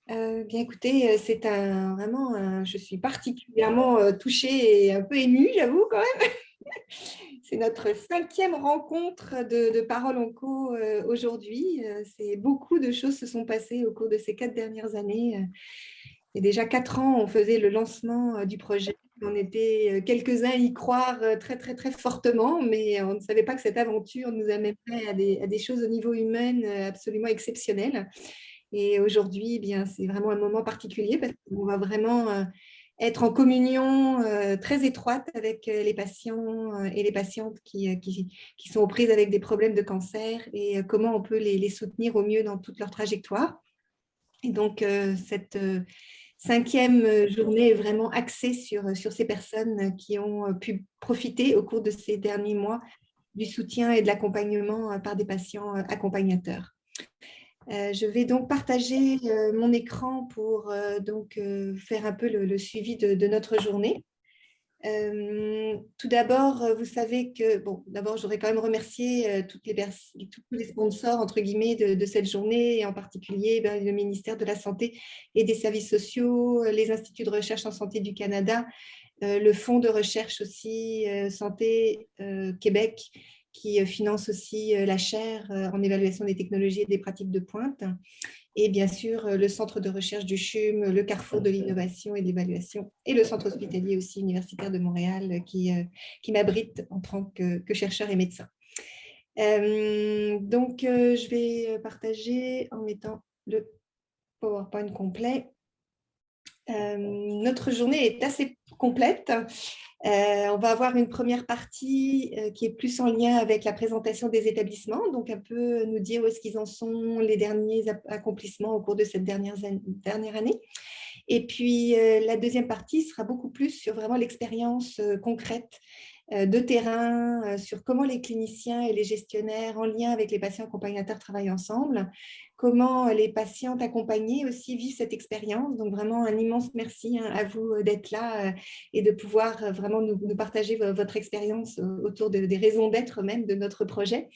Bien écoutez, je suis particulièrement touchée et un peu émue, j'avoue quand même. C'est notre cinquième rencontre de Parole en Co aujourd'hui. Beaucoup de choses se sont passées au cours de ces 4 dernières années. Et déjà 4 ans, on faisait le lancement du projet. On était quelques-uns à y croire très, très, très fortement, mais on ne savait pas que cette aventure nous amènerait à des choses au niveau humain absolument exceptionnelles. Et aujourd'hui, eh bien, c'est vraiment un moment particulier parce qu'on va vraiment être en communion très étroite avec les patients et les patientes qui sont aux prises avec des problèmes de cancer et comment on peut les soutenir au mieux dans toute leur trajectoire. Et donc, cette cinquième journée est vraiment axée sur ces personnes qui ont pu profiter au cours de ces derniers mois du soutien et de l'accompagnement par des patients accompagnateurs. Je vais donc partager mon écran pour faire un peu le suivi de notre journée. Tout d'abord, vous savez que, bon, d'abord, je voudrais quand même remercier tous les sponsors, entre guillemets, de cette journée, et en particulier le ministère de la Santé et des Services sociaux, les instituts de recherche en santé du Canada, le fonds de recherche aussi Santé Québec, qui finance aussi la chaire en évaluation des technologies et des pratiques de pointe. Et bien sûr, le centre de recherche du CHUM, le carrefour de l'innovation et de l'évaluation, et le centre hospitalier aussi universitaire de Montréal qui m'abrite en tant que chercheur et médecin. Je vais partager en mettant le PowerPoint complet. Notre journée est assez complète. On va avoir une première partie qui est plus en lien avec la présentation des établissements, donc un peu nous dire où est-ce qu'ils en sont, les derniers accomplissements au cours de cette dernière année. Et puis, la deuxième partie sera beaucoup plus sur vraiment l'expérience concrète de terrain, sur comment les cliniciens et les gestionnaires en lien avec les patients accompagnateurs travaillent ensemble, comment les patientes accompagnées aussi vivent cette expérience. Donc, vraiment un immense merci à vous d'être là et de pouvoir vraiment nous partager votre expérience autour des raisons d'être même de notre projet.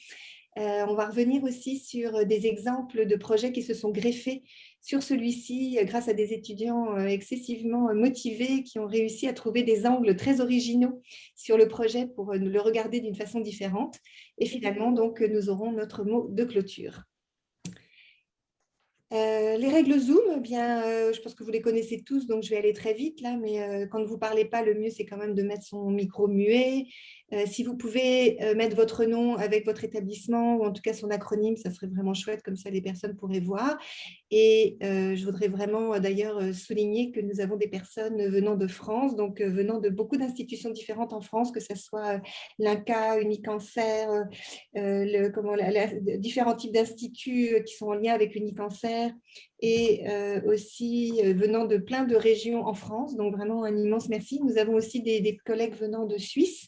On va revenir aussi sur des exemples de projets qui se sont greffés sur celui-ci grâce à des étudiants excessivement motivés qui ont réussi à trouver des angles très originaux sur le projet pour le regarder d'une façon différente. Et finalement, donc, nous aurons notre mot de clôture. Les règles Zoom, eh bien, je pense que vous les connaissez tous, donc je vais aller très vite là, mais quand vous ne parlez pas, le mieux, c'est quand même de mettre son micro muet. Si vous pouvez mettre votre nom avec votre établissement ou en tout cas son acronyme, ça serait vraiment chouette, comme ça les personnes pourraient voir. Et je voudrais vraiment d'ailleurs souligner que nous avons des personnes venant de France, donc venant de beaucoup d'institutions différentes en France, que ce soit l'INCA, Unicancer, différents types d'instituts qui sont en lien avec Unicancer et aussi venant de plein de régions en France. Donc vraiment un immense merci. Nous avons aussi des collègues venant de Suisse.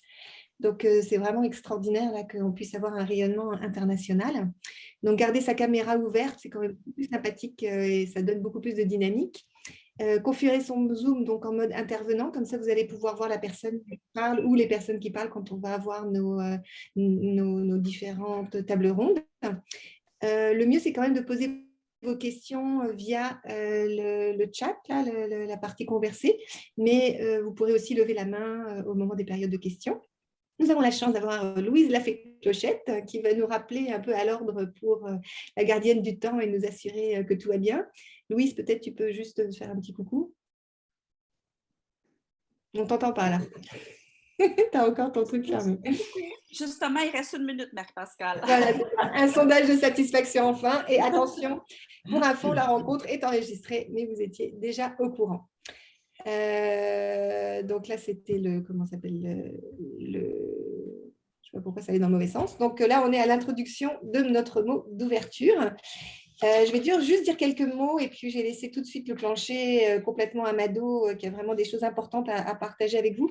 Donc, c'est vraiment extraordinaire là qu'on puisse avoir un rayonnement international. Donc, garder sa caméra ouverte, c'est quand même beaucoup plus sympathique et ça donne beaucoup plus de dynamique. Configurer son Zoom donc en mode intervenant, comme ça vous allez pouvoir voir la personne qui parle ou les personnes qui parlent quand on va avoir nos différentes tables rondes. Le mieux, c'est quand même de poser vos questions via le chat, là, la partie conversée, mais vous pourrez aussi lever la main au moment des périodes de questions. Nous avons la chance d'avoir Louise Lafay-Clochette qui va nous rappeler un peu à l'ordre pour la gardienne du temps et nous assurer que tout va bien. Louise, peut-être tu peux juste faire un petit coucou. On ne t'entend pas là. Tu as encore ton truc fermé. Justement, il reste 1 minute, Marie-Pascale. Voilà, un sondage de satisfaction enfin. Et attention, pour info, la rencontre est enregistrée, mais vous étiez déjà au courant. Donc là, c'était comment s'appelle je ne sais pas pourquoi ça allait dans le mauvais sens. Donc là, on est à l'introduction de notre mot d'ouverture. Je vais juste dire quelques mots et puis j'ai laissé tout de suite le plancher complètement à Mado qui a vraiment des choses importantes à partager avec vous.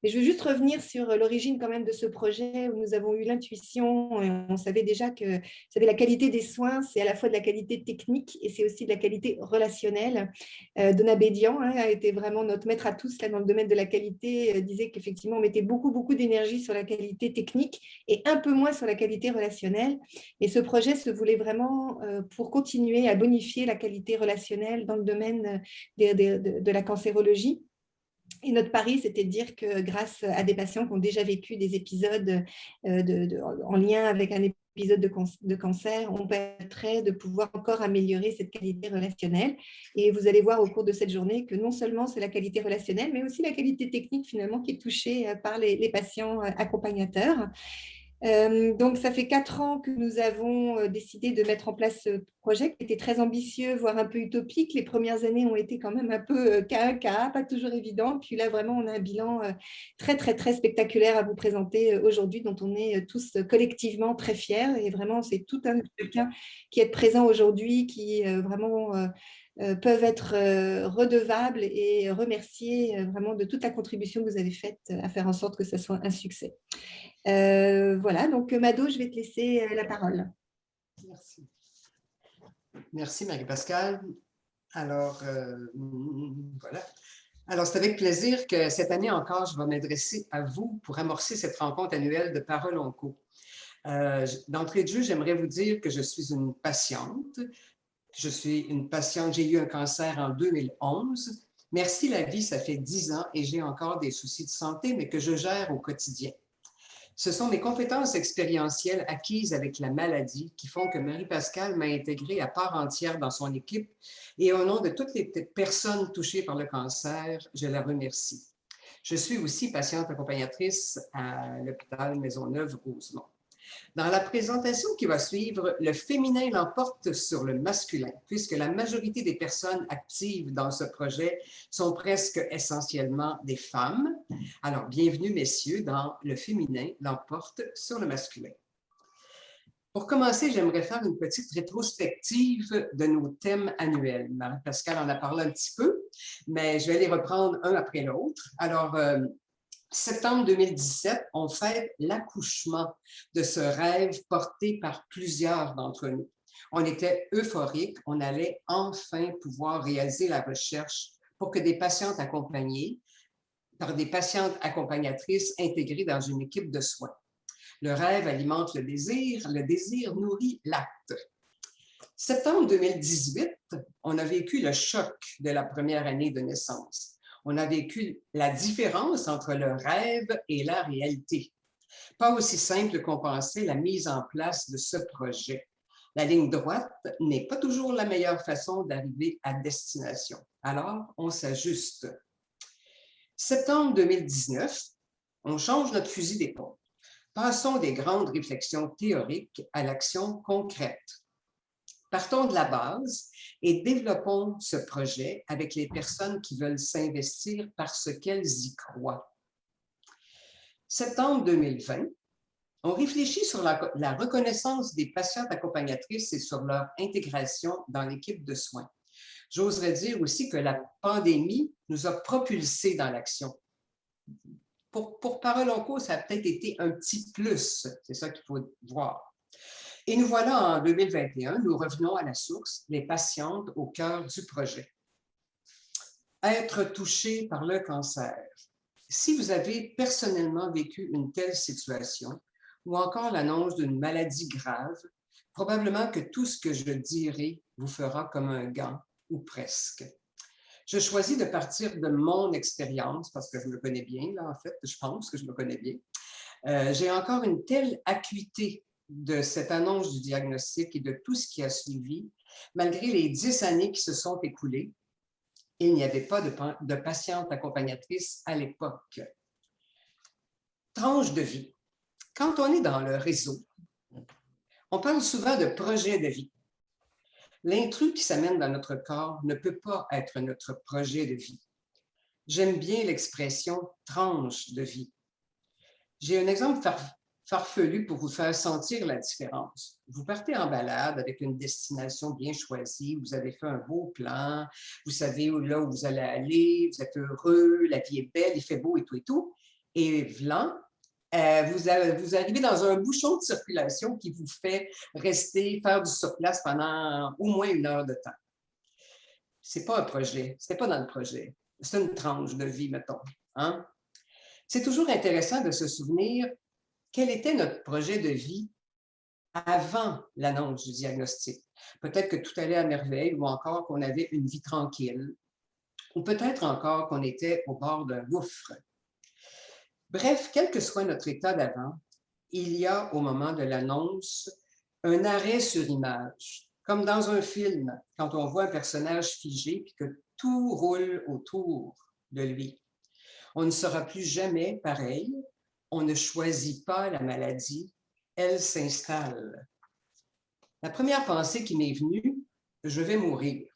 Mais je veux juste revenir sur l'origine quand même de ce projet où nous avons eu l'intuition et on savait déjà que la qualité des soins, c'est à la fois de la qualité technique et c'est aussi de la qualité relationnelle. Donna Bédian a été vraiment notre maître à tous là, dans le domaine de la qualité, disait qu'effectivement on mettait beaucoup d'énergie sur la qualité technique et un peu moins sur la qualité relationnelle. Et ce projet se voulait vraiment pour pour continuer à bonifier la qualité relationnelle dans le domaine de la cancérologie. Et notre pari, c'était de dire que grâce à des patients qui ont déjà vécu des épisodes en lien avec un épisode de cancer, on permettrait de pouvoir encore améliorer cette qualité relationnelle. Et vous allez voir au cours de cette journée que non seulement c'est la qualité relationnelle, mais aussi la qualité technique finalement qui est touchée par les patients accompagnateurs. Donc, ça fait 4 ans que nous avons décidé de mettre en place ce projet qui était très ambitieux, voire un peu utopique. Les premières années ont été quand même un peu cas, pas toujours évident. Puis là, vraiment, on a un bilan très, très, très spectaculaire à vous présenter aujourd'hui, dont on est tous collectivement très fiers. Et vraiment, c'est tout un chacun qui est présent aujourd'hui, qui vraiment peuvent être redevables et remerciés vraiment de toute la contribution que vous avez faite à faire en sorte que ça soit un succès. Voilà, donc Mado, je vais te laisser la parole. Merci. Merci Marie-Pascale. Alors, voilà. Alors, c'est avec plaisir que cette année encore, je vais m'adresser à vous pour amorcer cette rencontre annuelle de Parole Onco. D'entrée de jeu, j'aimerais vous dire que je suis une patiente. J'ai eu un cancer en 2011. Merci la vie, ça fait 10 ans et j'ai encore des soucis de santé, mais que je gère au quotidien. Ce sont mes compétences expérientielles acquises avec la maladie qui font que Marie-Pascale m'a intégrée à part entière dans son équipe et au nom de toutes les personnes touchées par le cancer, je la remercie. Je suis aussi patiente accompagnatrice à l'hôpital Maisonneuve-Rosemont. Dans la présentation qui va suivre, le féminin l'emporte sur le masculin, puisque la majorité des personnes actives dans ce projet sont presque essentiellement des femmes. Alors, bienvenue, messieurs, dans le féminin l'emporte sur le masculin. Pour commencer, j'aimerais faire une petite rétrospective de nos thèmes annuels. Marie-Pascale en a parlé un petit peu, mais je vais les reprendre un après l'autre. Alors, septembre 2017, on fête l'accouchement de ce rêve porté par plusieurs d'entre nous. On était euphoriques, on allait enfin pouvoir réaliser la recherche pour que des patientes accompagnées par des patientes accompagnatrices intégrées dans une équipe de soins. Le rêve alimente le désir nourrit l'acte. Septembre 2018, on a vécu le choc de la première année de naissance. On a vécu la différence entre le rêve et la réalité. Pas aussi simple qu'on pensait la mise en place de ce projet. La ligne droite n'est pas toujours la meilleure façon d'arriver à destination. Alors, on s'ajuste. Septembre 2019, on change notre fusil d'épaule. Passons des grandes réflexions théoriques à l'action concrète. Partons de la base et développons ce projet avec les personnes qui veulent s'investir parce qu'elles y croient. Septembre 2020, on réfléchit sur la reconnaissance des patientes accompagnatrices et sur leur intégration dans l'équipe de soins. J'oserais dire aussi que la pandémie nous a propulsés dans l'action. Pour Parole Onco, ça a peut-être été un petit plus, c'est ça qu'il faut voir. Et nous voilà en 2021, nous revenons à la source, les patientes au cœur du projet. Être touché par le cancer. Si vous avez personnellement vécu une telle situation ou encore l'annonce d'une maladie grave, probablement que tout ce que je dirai vous fera comme un gant, ou presque. Je choisis de partir de mon expérience, parce que je me connais bien, là, en fait, je pense que je me connais bien. J'ai encore une telle acuité de cette annonce du diagnostic et de tout ce qui a suivi, malgré les 10 années qui se sont écoulées, il n'y avait pas de patiente accompagnatrice à l'époque. Tranche de vie. Quand on est dans le réseau, on parle souvent de projet de vie. L'intrus qui s'amène dans notre corps ne peut pas être notre projet de vie. J'aime bien l'expression « tranche de vie ». J'ai un exemple farfelu pour vous faire sentir la différence. Vous partez en balade avec une destination bien choisie, vous avez fait un beau plan, vous savez là où vous allez aller, vous êtes heureux, la vie est belle, il fait beau et tout. Et vlan, vous arrivez dans un bouchon de circulation qui vous fait rester, faire du surplace pendant au moins 1 heure de temps. C'est pas un projet, c'était pas dans le projet. C'est une tranche de vie, mettons. Hein? C'est toujours intéressant de se souvenir quel était notre projet de vie avant l'annonce du diagnostic. Peut-être que tout allait à merveille ou encore qu'on avait une vie tranquille ou peut-être encore qu'on était au bord d'un gouffre. Bref, quel que soit notre état d'avant, il y a au moment de l'annonce un arrêt sur image, comme dans un film, quand on voit un personnage figé et que tout roule autour de lui. On ne sera plus jamais pareil, on ne choisit pas la maladie, elle s'installe. La première pensée qui m'est venue, je vais mourir.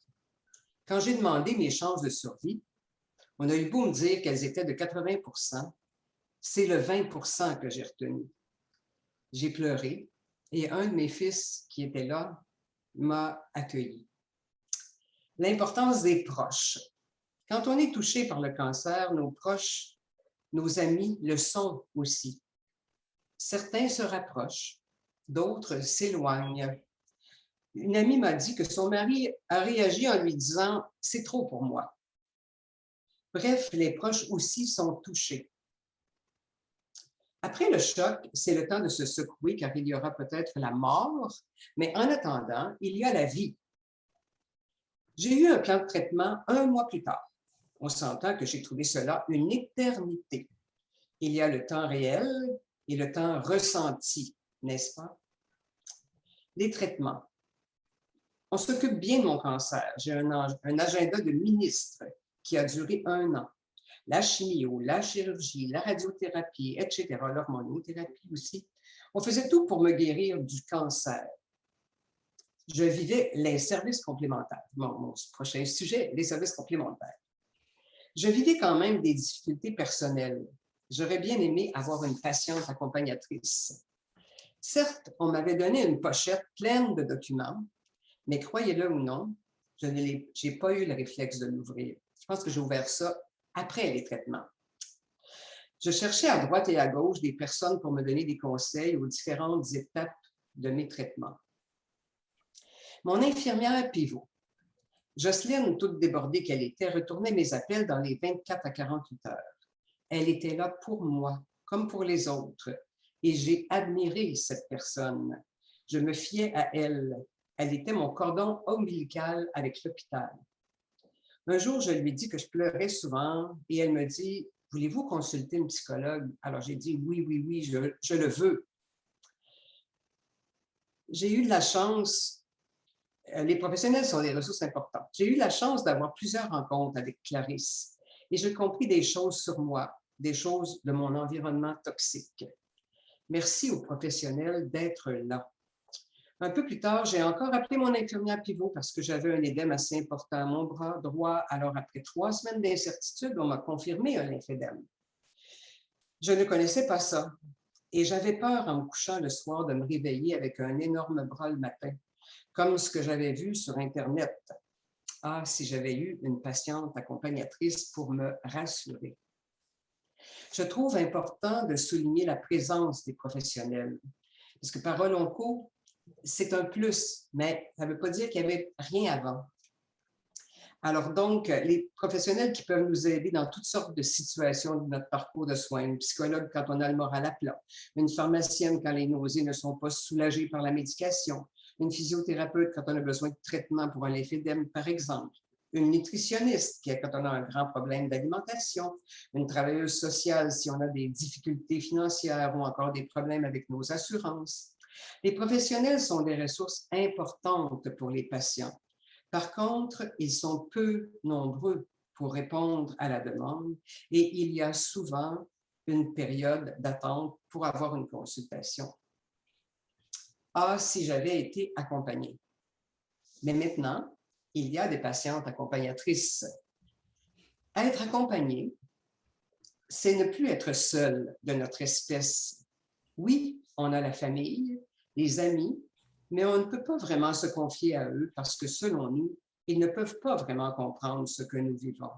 Quand j'ai demandé mes chances de survie, on a eu beau me dire qu'elles étaient de 80%, c'est le 20% que j'ai retenu. J'ai pleuré et un de mes fils qui était là m'a accueilli. L'importance des proches. Quand on est touché par le cancer, nos proches, nos amis le sont aussi. Certains se rapprochent, d'autres s'éloignent. Une amie m'a dit que son mari a réagi en lui disant « c'est trop pour moi ». Bref, les proches aussi sont touchés. Après le choc, c'est le temps de se secouer car il y aura peut-être la mort, mais en attendant, il y a la vie. J'ai eu un plan de traitement 1 mois plus tard. On s'entend que j'ai trouvé cela une éternité. Il y a le temps réel et le temps ressenti, n'est-ce pas? Les traitements. On s'occupe bien de mon cancer. J'ai un agenda de ministre qui a duré 1 an. La chimio, la chirurgie, la radiothérapie, etc., l'hormonothérapie aussi. On faisait tout pour me guérir du cancer. Je vivais les services complémentaires. Mon prochain sujet, les services complémentaires. Je vivais quand même des difficultés personnelles. J'aurais bien aimé avoir une patiente accompagnatrice. Certes, on m'avait donné une pochette pleine de documents, mais croyez-le ou non, je n'ai pas eu le réflexe de l'ouvrir. Je pense que j'ai ouvert ça après les traitements. Je cherchais à droite et à gauche des personnes pour me donner des conseils aux différentes étapes de mes traitements. Mon infirmière pivot, Jocelyne, toute débordée qu'elle était, retournait mes appels dans les 24 à 48 heures. Elle était là pour moi, comme pour les autres, et j'ai admiré cette personne. Je me fiais à elle. Elle était mon cordon ombilical avec l'hôpital. Un jour, je lui dis que je pleurais souvent et elle me dit « Voulez-vous consulter une psychologue? » Alors, j'ai dit « Oui, je le veux. » J'ai eu de la chance, les professionnels sont des ressources importantes. J'ai eu la chance d'avoir plusieurs rencontres avec Clarisse et j'ai compris des choses sur moi, des choses de mon environnement toxique. Merci aux professionnels d'être là. Un peu plus tard, j'ai encore appelé mon infirmière pivot parce que j'avais un édème assez important à mon bras droit. Alors, après 3 semaines d'incertitude, on m'a confirmé un lymphédème. Je ne connaissais pas ça et j'avais peur en me couchant le soir de me réveiller avec un énorme bras le matin, comme ce que j'avais vu sur Internet. Ah, si j'avais eu une patiente accompagnatrice pour me rassurer. Je trouve important de souligner la présence des professionnels parce que Parole Onco, c'est un plus, mais ça ne veut pas dire qu'il n'y avait rien avant. Alors donc, les professionnels qui peuvent nous aider dans toutes sortes de situations de notre parcours de soins, une psychologue quand on a le moral à plat, une pharmacienne quand les nausées ne sont pas soulagées par la médication, une physiothérapeute quand on a besoin de traitement pour un lymphédème, par exemple, une nutritionniste quand on a un grand problème d'alimentation, une travailleuse sociale si on a des difficultés financières ou encore des problèmes avec nos assurances. Les professionnels sont des ressources importantes pour les patients. Par contre, ils sont peu nombreux pour répondre à la demande et il y a souvent une période d'attente pour avoir une consultation. Ah, si j'avais été accompagnée. Mais maintenant, il y a des patientes accompagnatrices. Être accompagnée, c'est ne plus être seul de notre espèce. Oui, on a la famille, les amis, mais on ne peut pas vraiment se confier à eux parce que, selon nous, ils ne peuvent pas vraiment comprendre ce que nous vivons.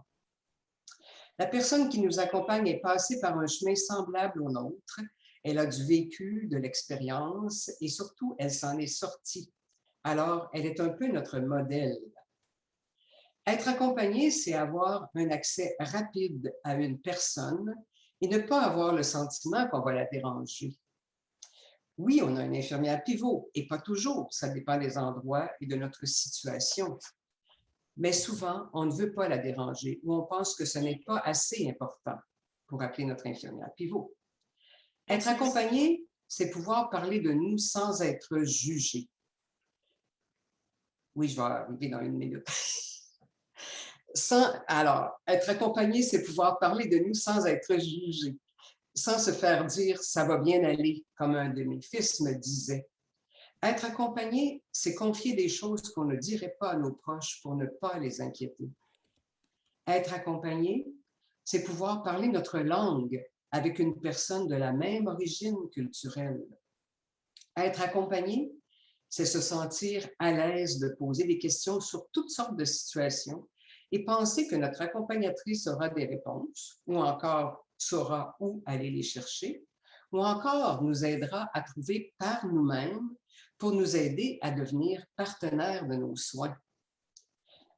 La personne qui nous accompagne est passée par un chemin semblable au nôtre. Elle a du vécu, de l'expérience et surtout, elle s'en est sortie. Alors, elle est un peu notre modèle. Être accompagné, c'est avoir un accès rapide à une personne et ne pas avoir le sentiment qu'on va la déranger. Oui, on a une infirmière pivot, et pas toujours, ça dépend des endroits et de notre situation. Mais souvent, on ne veut pas la déranger ou on pense que ce n'est pas assez important pour appeler notre infirmière pivot. Être accompagné, c'est pouvoir parler de nous sans être jugé. Oui, je vais arriver dans une minute. Alors, être accompagné, c'est pouvoir parler de nous sans être jugé, sans se faire dire « ça va bien aller », comme un de mes fils me disait. Être accompagné, c'est confier des choses qu'on ne dirait pas à nos proches pour ne pas les inquiéter. Être accompagné, c'est pouvoir parler notre langue avec une personne de la même origine culturelle. Être accompagné, c'est se sentir à l'aise de poser des questions sur toutes sortes de situations et penser que notre accompagnatrice aura des réponses ou encore saura où aller les chercher ou encore nous aidera à trouver par nous-mêmes pour nous aider à devenir partenaires de nos soins.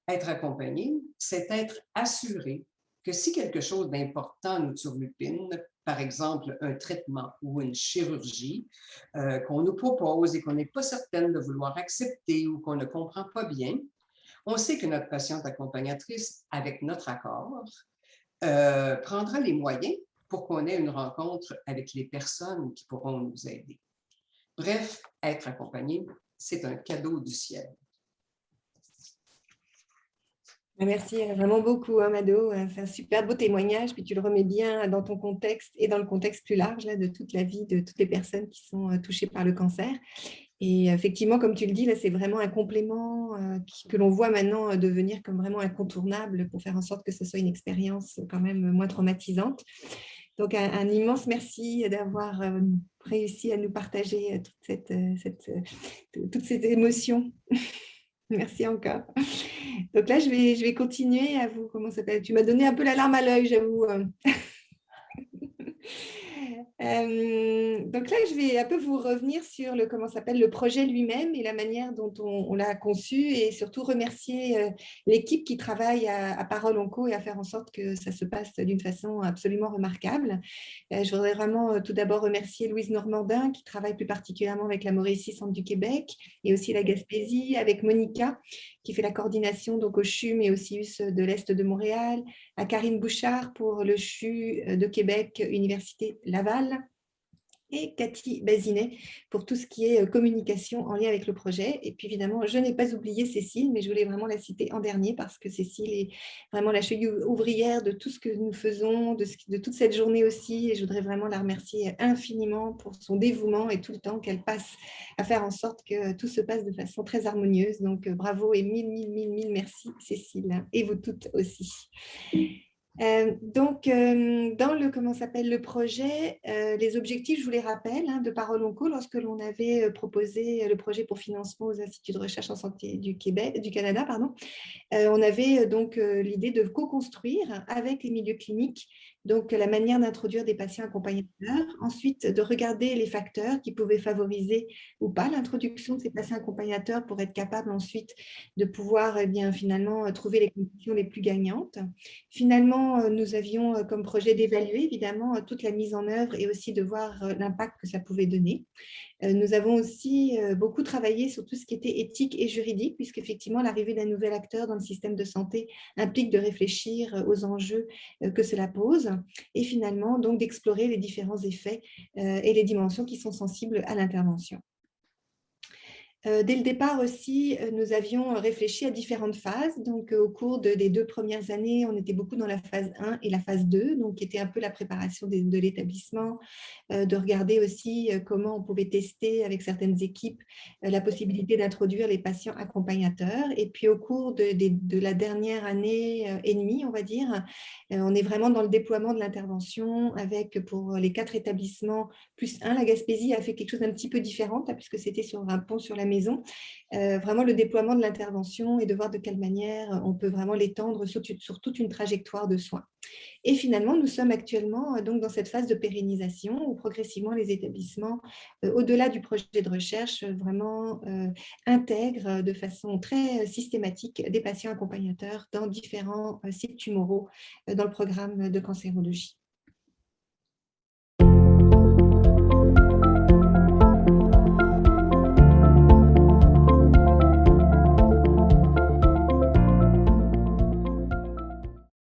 Être accompagné, c'est être assuré que si quelque chose d'important nous turlupine, par exemple un traitement ou une chirurgie qu'on nous propose et qu'on n'est pas certaine de vouloir accepter ou qu'on ne comprend pas bien, on sait que notre patiente accompagnatrice, avec notre accord, prendra les moyens pour qu'on ait une rencontre avec les personnes qui pourront nous aider. Bref, être accompagné, c'est un cadeau du ciel. Merci vraiment beaucoup, hein, Mado. C'est un super beau témoignage, puis tu le remets bien dans ton contexte et dans le contexte plus large là, de toute la vie de toutes les personnes qui sont touchées par le cancer. Et effectivement, comme tu le dis, là, c'est vraiment un complément que l'on voit maintenant devenir comme vraiment incontournable pour faire en sorte que ce soit une expérience quand même moins traumatisante. Donc, un immense merci d'avoir réussi à nous partager toute cette émotion. Merci encore. Donc là, je vais continuer à vous, comment ça s'appelle? Tu m'as donné un peu la larme à l'œil, j'avoue. Donc là, je vais un peu vous revenir sur le projet lui-même et la manière dont on l'a conçu et surtout remercier l'équipe qui travaille à Parole Onco et à faire en sorte que ça se passe d'une façon absolument remarquable. Je voudrais vraiment tout d'abord remercier Louise Normandin qui travaille plus particulièrement avec la Mauricie Centre du Québec et aussi la Gaspésie, avec Monica qui fait la coordination donc au CHU mais aussi de l'Est de Montréal, à Karine Bouchard pour le CHU de Québec, Université Laval, et Cathy Bazinet pour tout ce qui est communication en lien avec le projet. Et puis évidemment, je n'ai pas oublié Cécile, mais je voulais vraiment la citer en dernier parce que Cécile est vraiment la cheville ouvrière de tout ce que nous faisons, de toute cette journée aussi. Et je voudrais vraiment la remercier infiniment pour son dévouement et tout le temps qu'elle passe à faire en sorte que tout se passe de façon très harmonieuse. Donc bravo et mille merci Cécile, et vous toutes aussi. Dans le projet, les objectifs, je vous les rappelle, hein, de Parole Onco, lorsque l'on avait proposé le projet pour financement aux instituts de recherche en santé du Canada, on avait donc l'idée de co-construire avec les milieux cliniques donc la manière d'introduire des patients accompagnateurs, ensuite de regarder les facteurs qui pouvaient favoriser ou pas l'introduction de ces patients accompagnateurs pour être capable ensuite de pouvoir finalement trouver les conditions les plus gagnantes. Finalement, nous avions comme projet d'évaluer évidemment toute la mise en œuvre et aussi de voir l'impact que ça pouvait donner. Nous avons aussi beaucoup travaillé sur tout ce qui était éthique et juridique, puisqu'effectivement, l'arrivée d'un nouvel acteur dans le système de santé implique de réfléchir aux enjeux que cela pose et finalement, donc, d'explorer les différents effets et les dimensions qui sont sensibles à l'intervention. Dès le départ aussi, nous avions réfléchi à différentes phases. Donc, au cours des 2 premières années, on était beaucoup dans la phase 1 et la phase 2, donc qui était un peu la préparation de l'établissement, de regarder aussi comment on pouvait tester avec certaines équipes la possibilité d'introduire les patients accompagnateurs. Et puis, au cours de la dernière année et demie, on va dire, on est vraiment dans le déploiement de l'intervention avec, pour les 4 établissements, plus 1, la Gaspésie a fait quelque chose d'un petit peu différent, là, puisque c'était sur un pont sur la maison. Vraiment le déploiement de l'intervention et de voir de quelle manière on peut vraiment l'étendre sur toute une trajectoire de soins. Et finalement, nous sommes actuellement donc dans cette phase de pérennisation où progressivement les établissements, au-delà du projet de recherche, vraiment intègrent de façon très systématique des patients accompagnateurs dans différents sites tumoraux dans le programme de cancérologie.